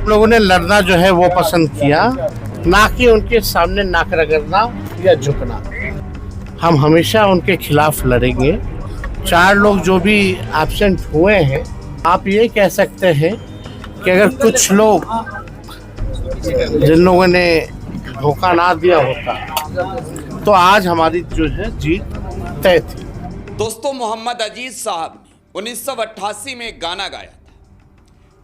आप लोगों ने लड़ना जो है वो पसंद किया, ना कि उनके सामने नाक रगड़ना या झुकना। हम हमेशा उनके खिलाफ लड़ेंगे। 4 लोग जो भी एब्सेंट हुए हैं, आप ये कह सकते हैं कि अगर कुछ लोग जिन लोगों ने धोखा ना दिया होता तो आज हमारी जो है जीत तय थी। दोस्तों, मोहम्मद अजीज साहब ने 1988 में गाना गाया था,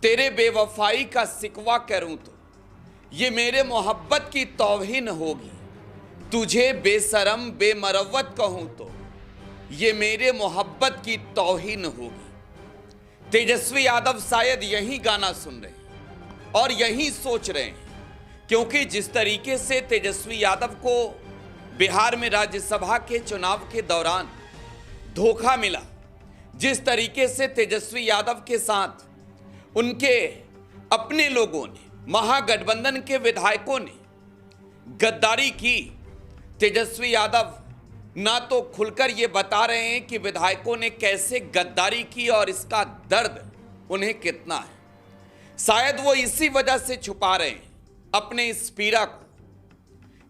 तेरे बेवफाई का सिकवा करूं तो ये मेरे मोहब्बत की तौहीन होगी, तुझे बेशरम बेमरवत कहूं तो ये मेरे मोहब्बत की तौहीन होगी। तेजस्वी यादव शायद यही गाना सुन रहे हैं और यही सोच रहे हैं, क्योंकि जिस तरीके से तेजस्वी यादव को बिहार में राज्यसभा के चुनाव के दौरान धोखा मिला, जिस तरीके से तेजस्वी यादव के साथ उनके अपने लोगों ने, महागठबंधन के विधायकों ने गद्दारी की, तेजस्वी यादव ना तो खुलकर ये बता रहे हैं कि विधायकों ने कैसे गद्दारी की और इसका दर्द उन्हें कितना है। शायद वो इसी वजह से छुपा रहे हैं अपने इस पीड़ा को,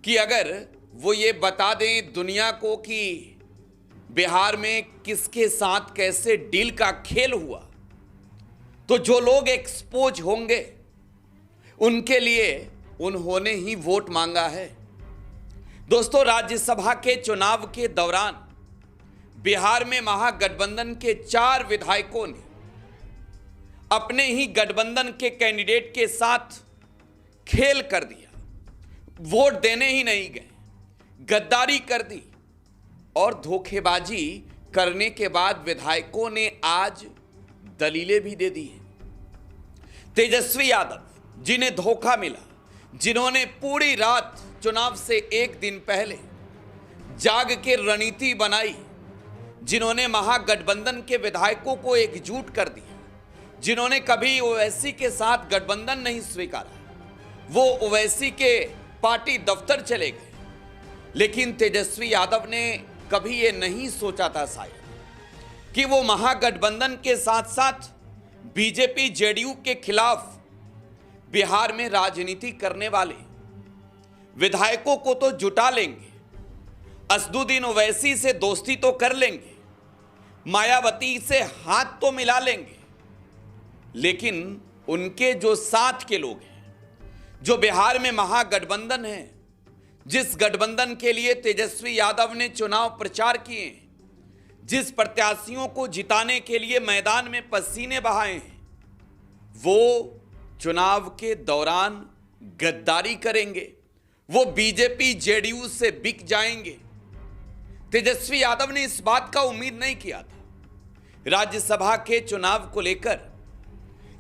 कि अगर वो ये बता दें दुनिया को कि बिहार में किसके साथ कैसे डील का खेल हुआ, तो जो लोग एक्सपोज होंगे उनके लिए उन्होंने ही वोट मांगा है। दोस्तों, राज्यसभा के चुनाव के दौरान बिहार में महागठबंधन के 4 विधायकों ने अपने ही गठबंधन के कैंडिडेट के साथ खेल कर दिया, वोट देने ही नहीं गए, गद्दारी कर दी और धोखेबाजी करने के बाद विधायकों ने आज दलीलें भी दे दी हैं। तेजस्वी यादव जिन्हें धोखा मिला, जिन्होंने पूरी रात चुनाव से एक दिन पहले जाग के रणनीति बनाई, जिन्होंने महागठबंधन के विधायकों को एकजुट कर दिया, जिन्होंने कभी ओवैसी के साथ गठबंधन नहीं स्वीकारा, वो ओवैसी के पार्टी दफ्तर चले गए। लेकिन तेजस्वी यादव ने कभी ये नहीं सोचा था शायद कि वो महागठबंधन के साथ साथ बीजेपी जेडीयू के खिलाफ बिहार में राजनीति करने वाले विधायकों को तो जुटा लेंगे, असदुद्दीन ओवैसी से दोस्ती तो कर लेंगे, मायावती से हाथ तो मिला लेंगे, लेकिन उनके जो साथ के लोग हैं, जो बिहार में महागठबंधन है, जिस गठबंधन के लिए तेजस्वी यादव ने चुनाव प्रचार किए, जिस प्रत्याशियों को जिताने के लिए मैदान में पसीने बहाए हैं, वो चुनाव के दौरान गद्दारी करेंगे, वो बीजेपी जेडीयू से बिक जाएंगे। तेजस्वी यादव ने इस बात का उम्मीद नहीं किया था। राज्यसभा के चुनाव को लेकर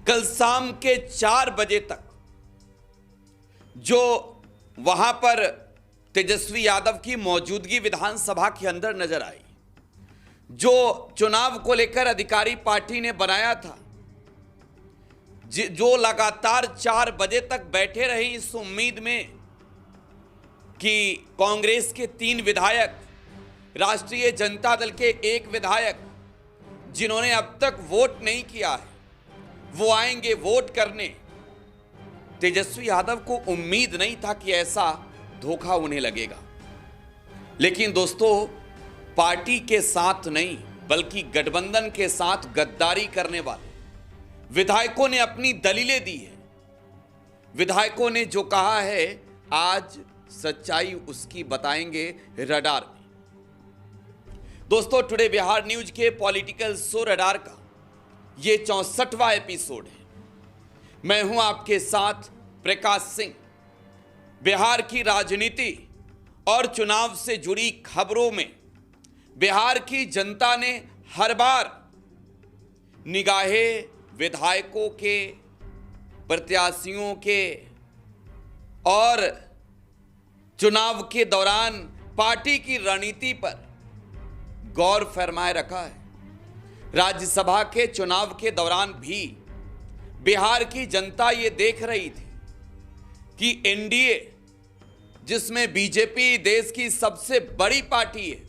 कल शाम के 4 बजे तक जो वहां पर तेजस्वी यादव की मौजूदगी विधानसभा के अंदर नजर आई, जो चुनाव को लेकर अधिकारी पार्टी ने बनाया था, जो लगातार 4 बजे तक बैठे रहे इस उम्मीद में कि कांग्रेस के 3 विधायक, राष्ट्रीय जनता दल के 1 विधायक जिन्होंने अब तक वोट नहीं किया है, वो आएंगे वोट करने। तेजस्वी यादव को उम्मीद नहीं था कि ऐसा धोखा उन्हें लगेगा। लेकिन दोस्तों, पार्टी के साथ नहीं बल्कि गठबंधन के साथ गद्दारी करने वाले विधायकों ने अपनी दलीलें दी है। विधायकों ने जो कहा है, आज सच्चाई उसकी बताएंगे रडार में। दोस्तों, टुडे बिहार न्यूज के पॉलिटिकल शो रडार का ये 64वां एपिसोड है। मैं हूं आपके साथ प्रकाश सिंह। बिहार की राजनीति और चुनाव से जुड़ी खबरों में बिहार की जनता ने हर बार निगाहें विधायकों के, प्रत्याशियों के और चुनाव के दौरान पार्टी की रणनीति पर गौर फरमाए रखा है। राज्यसभा के चुनाव के दौरान भी बिहार की जनता ये देख रही थी कि एनडीए, जिसमें बीजेपी देश की सबसे बड़ी पार्टी है,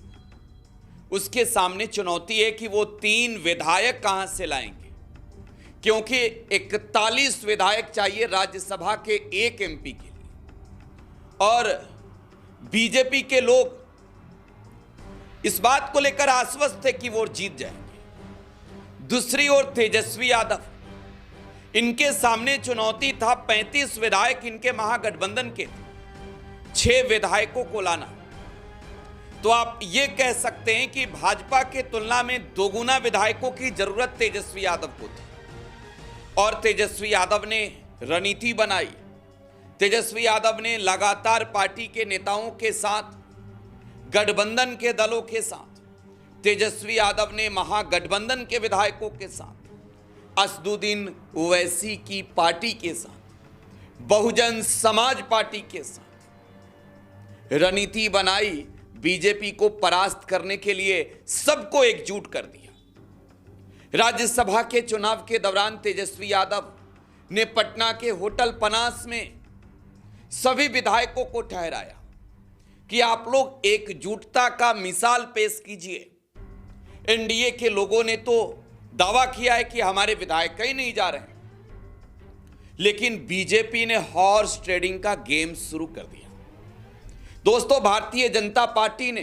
उसके सामने चुनौती है कि वो 3 विधायक कहां से लाएंगे, क्योंकि 41 विधायक चाहिए राज्यसभा के एक एमपी के लिए, और बीजेपी के लोग इस बात को लेकर आश्वस्त थे कि वो जीत जाएंगे। दूसरी ओर तेजस्वी यादव, इनके सामने चुनौती था 35 विधायक इनके महागठबंधन के थे, 6 विधायकों को लाना। तो आप ये कह सकते हैं कि भाजपा के तुलना में दोगुना विधायकों की जरूरत तेजस्वी यादव को थी, और तेजस्वी यादव ने रणनीति बनाई। तेजस्वी यादव ने लगातार पार्टी के नेताओं के साथ, गठबंधन के दलों के साथ, तेजस्वी यादव ने महागठबंधन के विधायकों के साथ, असदुद्दीन ओवैसी की पार्टी के साथ, बहुजन समाज पार्टी के साथ रणनीति बनाई। बीजेपी को परास्त करने के लिए सबको एकजुट कर दिया। राज्यसभा के चुनाव के दौरान तेजस्वी यादव ने पटना के होटल पनास में सभी विधायकों को ठहराया कि आप लोग एकजुटता का मिसाल पेश कीजिए। एनडीए के लोगों ने तो दावा किया है कि हमारे विधायक कहीं नहीं जा रहे हैं, लेकिन बीजेपी ने हॉर्स ट्रेडिंग का गेम शुरू कर दिया। दोस्तों, भारतीय जनता पार्टी ने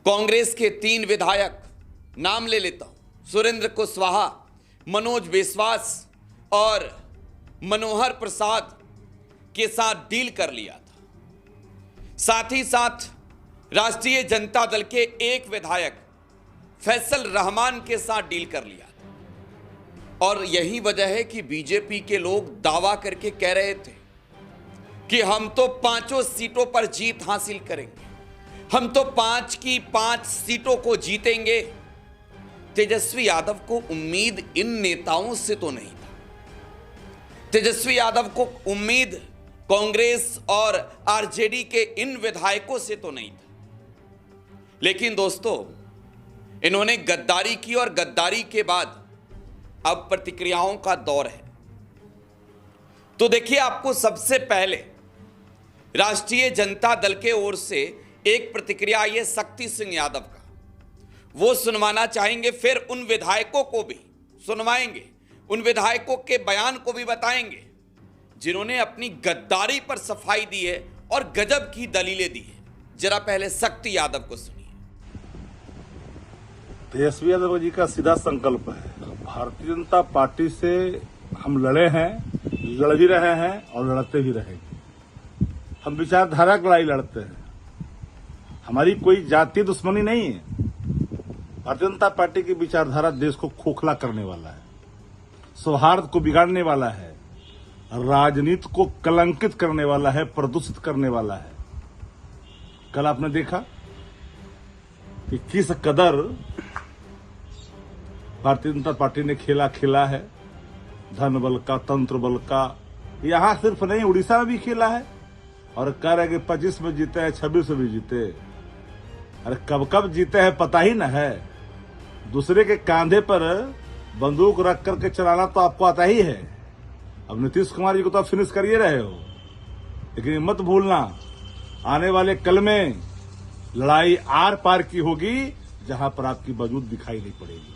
कांग्रेस के 3 विधायक, नाम ले लेता हूं, सुरेंद्र कुशवाहा, मनोज विश्वास और मनोहर प्रसाद के साथ डील कर लिया था। साथ ही साथ राष्ट्रीय जनता दल के एक विधायक फैसल रहमान के साथ डील कर लिया था। और यही वजह है कि बीजेपी के लोग दावा करके कह रहे थे कि हम तो 5 सीटों पर जीत हासिल करेंगे, हम तो 5 की 5 सीटों को जीतेंगे। तेजस्वी यादव को उम्मीद इन नेताओं से तो नहीं था। तेजस्वी यादव को उम्मीद कांग्रेस और आरजेडी के इन विधायकों से तो नहीं था। लेकिन दोस्तों, इन्होंने गद्दारी की और गद्दारी के बाद अब प्रतिक्रियाओं का दौर है। तो देखिए, आपको सबसे पहले राष्ट्रीय जनता दल के ओर से एक प्रतिक्रिया आई है शक्ति सिंह यादव का, वो सुनवाना चाहेंगे, फिर उन विधायकों को भी सुनवाएंगे, उन विधायकों के बयान को भी बताएंगे जिन्होंने अपनी गद्दारी पर सफाई दी है और गजब की दलीलें दी है। जरा पहले शक्ति यादव को सुनिए। तेजस्वी यादव जी का सीधा संकल्प है, भारतीय जनता पार्टी से हम लड़े हैं, लड़ भी रहे हैं और लड़ते भी रहेंगे। हम विचारधारा की लड़ाई लड़ते हैं, हमारी कोई जातीय दुश्मनी नहीं है। भारतीय जनता पार्टी की विचारधारा देश को खोखला करने वाला है, सौहार्द को बिगाड़ने वाला है, राजनीति को कलंकित करने वाला है, प्रदूषित करने वाला है। कल आपने देखा कि किस कदर भारतीय जनता पार्टी ने खेला है, धन बल का, तंत्र बल का। यहां सिर्फ नहीं, उड़ीसा में भी खेला है और कह रहे कि 25 में जीते हैं, 26 में भी जीते। अरे कब कब जीते हैं पता ही न है। दूसरे के कांधे पर बंदूक रख करके चलाना तो आपको आता ही है। अब नीतीश कुमार जी को तो आप फिनिश कर ही रहे हो, लेकिन मत भूलना, आने वाले कल में लड़ाई आर पार की होगी, जहां पर आपकी वजूद दिखाई नहीं पड़ेगी।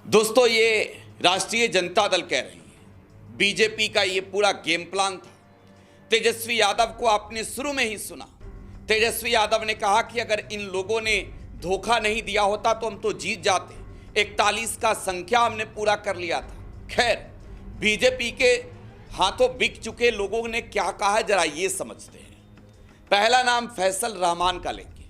दोस्तों, ये राष्ट्रीय जनता दल कह रही है, बीजेपी का ये पूरा गेम प्लान था। तेजस्वी यादव को आपने शुरू में ही सुना। तेजस्वी यादव ने कहा कि अगर इन लोगों ने धोखा नहीं दिया होता तो हम तो जीत जाते। 41 का संख्या हमने पूरा कर लिया था। खैर, बीजेपी के हाथों बिक चुके लोगों ने क्या कहा, जरा ये समझते हैं। पहला नाम फैसल रहमान का लेंगे।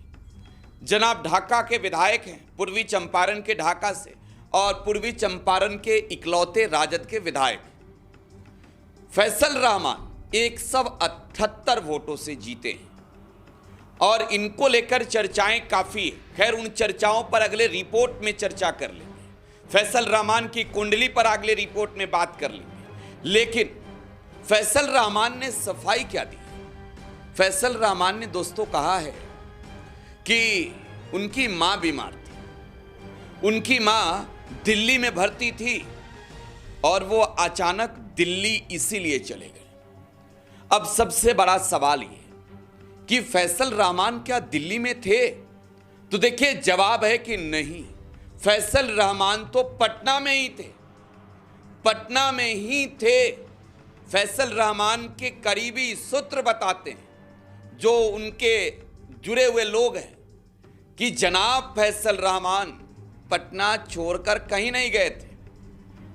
जनाब ढाका के विधायक हैं, पूर्वी चंपारण के ढाका से, और पूर्वी चंपारण के इकलौते राजद के विधायक फैसल रहमान 178 वोटों से जीते हैं और इनको लेकर चर्चाएं काफी है। खैर, उन चर्चाओं पर अगले रिपोर्ट में चर्चा कर लेंगे। फैसल रहमान की कुंडली पर अगले रिपोर्ट में बात कर लेंगे। लेकिन फैसल रहमान ने सफाई क्या दी? फैसल रहमान ने दोस्तों कहा है कि उनकी मां बीमार थी, उनकी मां दिल्ली में भर्ती थी और वो अचानक दिल्ली इसीलिए चले गए। अब सबसे बड़ा सवाल ये कि फैसल रहमान क्या दिल्ली में थे? तो देखिए, जवाब है कि नहीं, फैसल रहमान तो पटना में ही थे, पटना में ही थे। फैसल रहमान के करीबी सूत्र बताते हैं, जो उनके जुड़े हुए लोग हैं, कि जनाब फैसल रहमान पटना छोड़कर कहीं नहीं गए थे।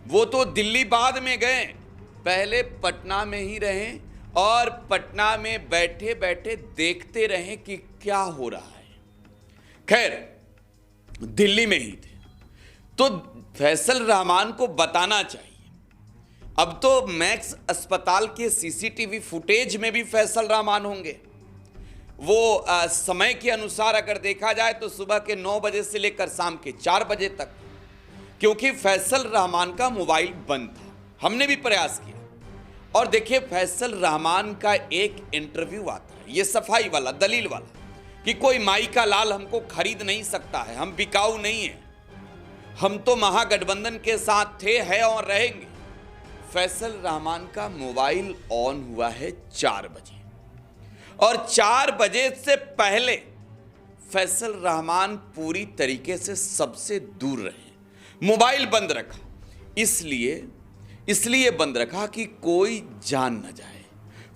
वो तो दिल्ली बाद में गए, पहले पटना में ही रहे और पटना में बैठे बैठे देखते रहे कि क्या हो रहा है। खैर, दिल्ली में ही थे तो फैसल रहमान को बताना चाहिए। अब तो मैक्स अस्पताल के सीसीटीवी फुटेज में भी फैसल रहमान होंगे। वो समय के अनुसार अगर देखा जाए तो सुबह के 9 बजे से लेकर शाम के 4 बजे तक, क्योंकि फैसल रहमान का मोबाइल बंद था। हमने भी प्रयास किया और देखिए फैसल रहमान का एक इंटरव्यू आता है, ये सफाई वाला, दलील वाला, कि कोई माई का लाल हमको खरीद नहीं सकता है, हम बिकाऊ नहीं है, हम तो महागठबंधन के साथ थे, है और रहेंगे। फैसल रहमान का मोबाइल ऑन हुआ है 4 बजे और 4 बजे से पहले फैसल रहमान पूरी तरीके से सबसे दूर रहे, मोबाइल बंद रखा। इसलिए बंद रखा कि कोई जान न जाए,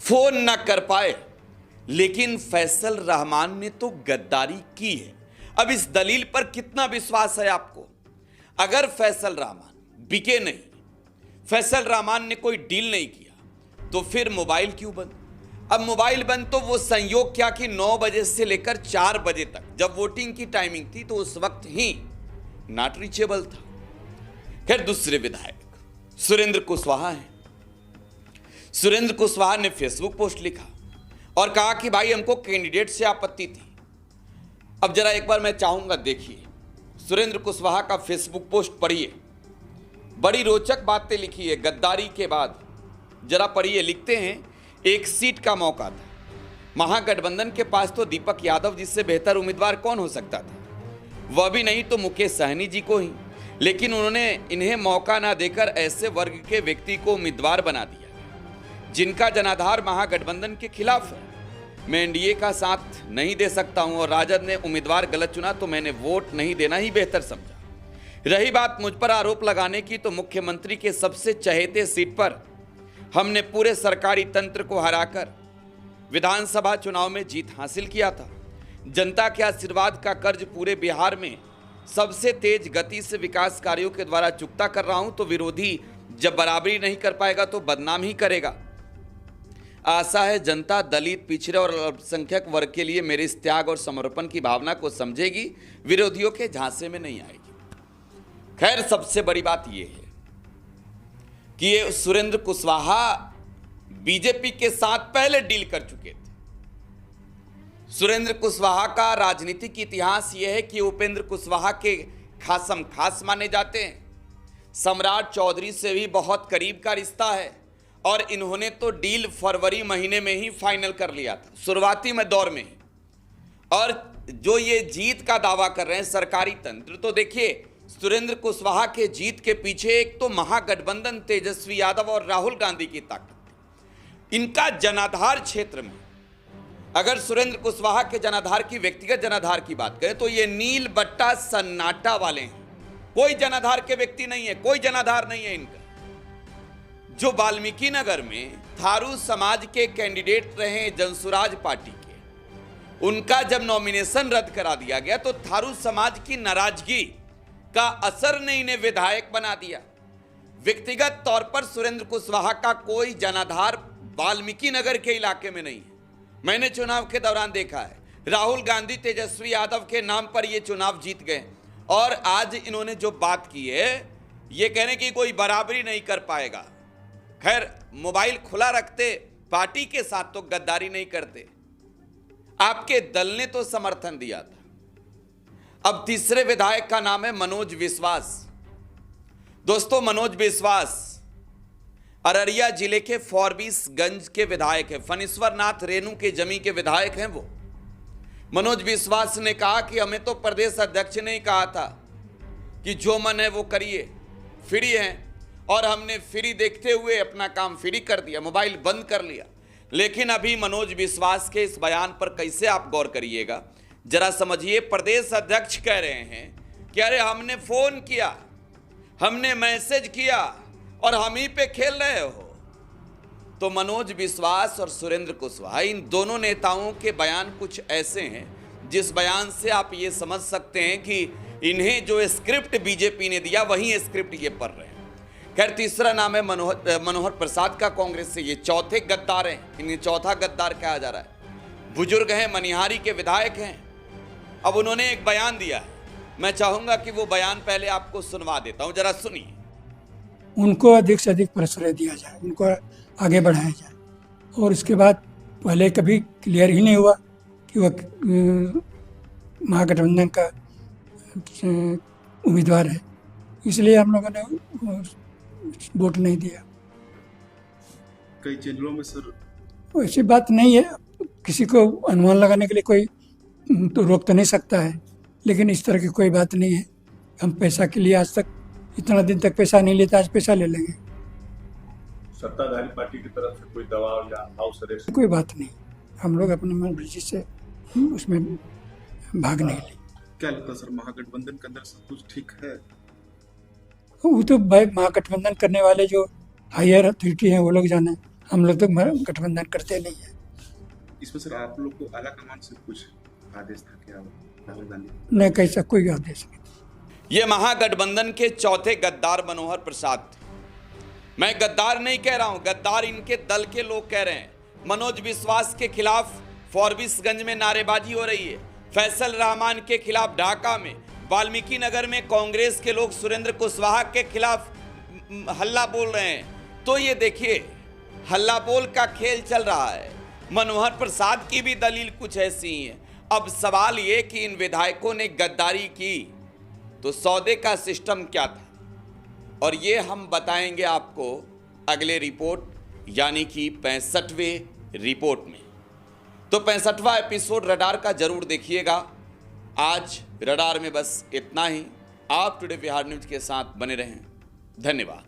फोन न कर पाए। लेकिन फैसल रहमान ने तो गद्दारी की है। अब इस दलील पर कितना विश्वास है आपको? अगर फैसल रहमान बिके नहीं, फैसल रहमान ने कोई डील नहीं किया, तो फिर मोबाइल क्यों बंद? अब मोबाइल बंद तो वो संयोग क्या कि 9 बजे से लेकर 4 बजे तक, जब वोटिंग की टाइमिंग थी, तो उस वक्त ही नॉट रीचेबल था। खैर, दूसरे विधायक सुरेंद्र कुशवाहा हैं। सुरेंद्र कुशवाहा ने फेसबुक पोस्ट लिखा और कहा कि भाई हमको कैंडिडेट से आपत्ति थी। अब जरा एक बार मैं चाहूंगा देखिए, सुरेंद्र कुशवाहा का फेसबुक पोस्ट पढ़िए, बड़ी रोचक बातें लिखी है गद्दारी के बाद। जरा पढ़िए, लिखते हैं, एक सीट का मौका था, महागठबंधन के पास तो दीपक यादव जिससे बेहतर उम्मीदवार कौन हो सकता था, वह भी नहीं तो मुकेश सहनी जी को ही, लेकिन उन्होंने इन्हें मौका ना देकर ऐसे वर्ग के व्यक्ति को उम्मीदवार बना दिया जिनका जनाधार महागठबंधन के खिलाफ है। मैं एनडीए का साथ नहीं दे सकता हूं और राजद ने उम्मीदवार गलत चुना तो मैंने वोट नहीं देना ही बेहतर समझा। रही बात मुझ पर आरोप लगाने की, तो मुख्यमंत्री के सबसे चहेते सीट पर हमने पूरे सरकारी तंत्र को हराकर विधानसभा चुनाव में जीत हासिल किया था। जनता के आशीर्वाद का कर्ज पूरे बिहार में सबसे तेज गति से विकास कार्यों के द्वारा चुकता कर रहा हूं, तो विरोधी जब बराबरी नहीं कर पाएगा तो बदनाम ही करेगा। आशा है जनता दलित, पिछड़े और अल्पसंख्यक वर्ग के लिए मेरे इस त्याग और समर्पण की भावना को समझेगी, विरोधियों के झांसे में नहीं आएगी। खैर, सबसे बड़ी बात यह है कि ये सुरेंद्र कुशवाहा बीजेपी के साथ पहले डील कर चुके थे। सुरेंद्र कुशवाहा का राजनीतिक इतिहास यह है कि उपेंद्र कुशवाहा के खासम खास माने जाते हैं। सम्राट चौधरी से भी बहुत करीब का रिश्ता है और इन्होंने तो डील फरवरी महीने में ही फाइनल कर लिया था, शुरुआती में दौर में ही। और जो ये जीत का दावा कर रहे हैं सरकारी तंत्र, तो देखिए सुरेंद्र कुशवाहा के जीत के पीछे एक तो महागठबंधन, तेजस्वी यादव और राहुल गांधी की ताकत। इनका जनाधार क्षेत्र में, अगर सुरेंद्र कुशवाहा के जनाधार की, व्यक्तिगत जनाधार की बात करें, तो ये नील बट्टा सन्नाटा वाले हैं। कोई जनाधार के व्यक्ति नहीं है, कोई जनाधार नहीं है इनका। जो वाल्मीकि नगर में थारू समाज के कैंडिडेट रहे जनसुराज पार्टी के, उनका जब नॉमिनेशन रद्द करा दिया गया तो थारू समाज की नाराजगी का असर ने इन्हें विधायक बना दिया। व्यक्तिगत तौर पर सुरेंद्र कुशवाहा का कोई जनाधार वाल्मीकि नगर के इलाके में नहीं है। मैंने चुनाव के दौरान देखा है, राहुल गांधी, तेजस्वी यादव के नाम पर ये चुनाव जीत गए और आज इन्होंने जो बात की है, ये कहने की कोई बराबरी नहीं कर पाएगा। खैर, मोबाइल खुला रखते, पार्टी के साथ तो गद्दारी नहीं करते। आपके दल ने तो समर्थन दिया था। अब तीसरे विधायक का नाम है मनोज विश्वास। दोस्तों, मनोज विश्वास अररिया जिले के फॉरबिसगंज के विधायक है, फणीश्वर नाथ रेणु के जमी के विधायक हैं वो। मनोज विश्वास ने कहा कि हमें तो प्रदेश अध्यक्ष ने कहा था कि जो मन है वो करिए, फ्री हैं, और हमने फ्री देखते हुए अपना काम फ्री कर दिया, मोबाइल बंद कर लिया। लेकिन अभी मनोज विश्वास के इस बयान पर कैसे आप गौर करिएगा, जरा समझिए। प्रदेश अध्यक्ष कह रहे हैं कि अरे हमने फोन किया, हमने मैसेज किया और हम ही पे खेल रहे हो। तो मनोज विश्वास और सुरेंद्र कुशवाहा, इन दोनों नेताओं के बयान कुछ ऐसे हैं जिस बयान से आप ये समझ सकते हैं कि इन्हें जो स्क्रिप्ट बीजेपी ने दिया वही स्क्रिप्ट ये पढ़ रहे हैं। खैर, तीसरा नाम है मनोहर प्रसाद का कांग्रेस से। ये चौथे गद्दार हैं, इन्हें चौथा गद्दार कहा जा रहा है। बुजुर्ग हैं, मनिहारी के विधायक हैं। अब उन्होंने एक बयान दिया है, मैं चाहूंगा कि वो बयान पहले आपको सुनवा देता हूं, जरा सुनिए। उनको अधिक से अधिक प्रश्रय दिया जाए, उनको आगे बढ़ाया जाए। और इसके बाद पहले कभी क्लियर ही नहीं हुआ कि वह महागठबंधन का उम्मीदवार है, इसलिए हम लोगों ने वोट नहीं दिया। कई चैनलों में सर ऐसी बात नहीं है, किसी को अनुमान लगाने के लिए कोई तो रोक तो नहीं सकता है, लेकिन इस तरह की कोई बात नहीं है। हम पैसा के लिए आज तक इतना दिन तक पैसा नहीं लेता, आज पैसा ले लेंगे। सत्ताधारी पार्टी की तरफ से कोई दबाव या हाउस अरेस्ट? कोई बात नहीं, हम लोग अपने मर्जी से उसमें भाग नहीं ली। क्या लगता है सर, महागठबंधन के अंदर सब कुछ ठीक है? वो तो भाई महागठबंधन करने वाले जो हायर अथॉरिटी हैं वो लोग जाने, हम लोग तो गठबंधन करते नहीं है। इसमें सर आप लोग को आला कमान से कुछ आदेश था क्या राहुल गांधी? नहीं, कैसा कोई आदेश नहीं। ये महागठबंधन के चौथे गद्दार मनोहर प्रसाद। मैं गद्दार नहीं कह रहा हूं, गद्दार इनके दल के लोग कह रहे हैं। मनोज विश्वास के खिलाफ फॉरबिसगंज में नारेबाजी हो रही है, फैसल रहमान के खिलाफ ढाका में, वाल्मीकि नगर में कांग्रेस के लोग सुरेंद्र कुशवाहा के खिलाफ हल्ला बोल रहे हैं। तो ये देखिए, हल्ला बोल का खेल चल रहा है। मनोहर प्रसाद की भी दलील कुछ ऐसी ही है। अब सवाल ये कि इन विधायकों ने गद्दारी की तो सौदे का सिस्टम क्या था, और ये हम बताएंगे आपको अगले रिपोर्ट यानी कि 65वें रिपोर्ट में। तो 65वां एपिसोड रडार का जरूर देखिएगा। आज रडार में बस इतना ही। आप टुडे बिहार न्यूज के साथ बने रहें। धन्यवाद।